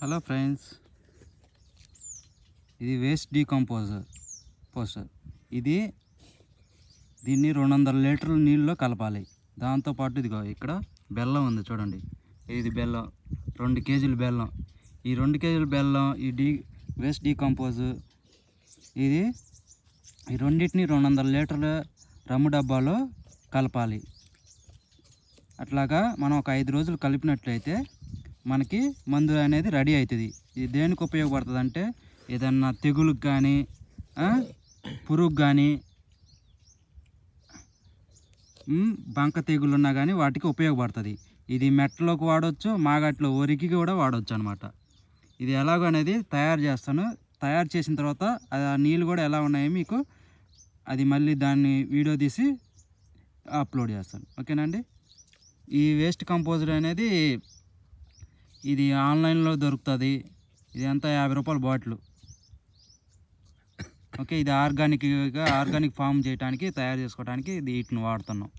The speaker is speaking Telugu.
హలో ఫ్రెండ్స్, ఇది వేస్ట్ డీకంపోజర్ దీన్ని 200 లీటర్ల నీళ్ళలో కలపాలి. దాంతోపాటు ఇదిగో ఇక్కడ బెల్లం ఉంది చూడండి. ఇది బెల్లం 2 కేజీల బెల్లం. ఈ 2 కేజీల బెల్లం వేస్ట్ డీకంపోజ్ ఈ రెండింటిని 200 లీటర్ల రమ్ము డబ్బాలో కలపాలి. అట్లాగా మనం ఒక 5 రోజులు కలిపినట్లయితే మనకి మందు అనేది రెడీ అవుతుంది. ఇది దేనికి ఉపయోగపడుతుంది అంటే ఏదన్నా తెగులుకి కానీ పురుగు కానీ బంక తెగులు ఉన్నా కానీ వాటికి ఉపయోగపడుతుంది. ఇది మెట్టలోకి వాడవచ్చు, మాగట్లో వరికి కూడా వాడవచ్చు అనమాట. ఇది ఎలాగో అనేది తయారు చేసిన తర్వాత ఆ నీళ్ళు కూడా ఎలా ఉన్నాయో మీకు అది మళ్ళీ దాన్ని వీడియో తీసి అప్లోడ్ చేస్తాను. ఓకేనండి. ఈ వేస్ట్ కంపోజర్ అనేది ఇది ఆన్లైన్లో దొరుకుతుంది. ఇది ఎంత 50 రూపాయల బాటిల్. ఓకే, ఇది ఆర్గానిక్ ఫామ్ చేయడానికి తయారు చేసుకోవడానికి వీటిని వాడుతున్నాం.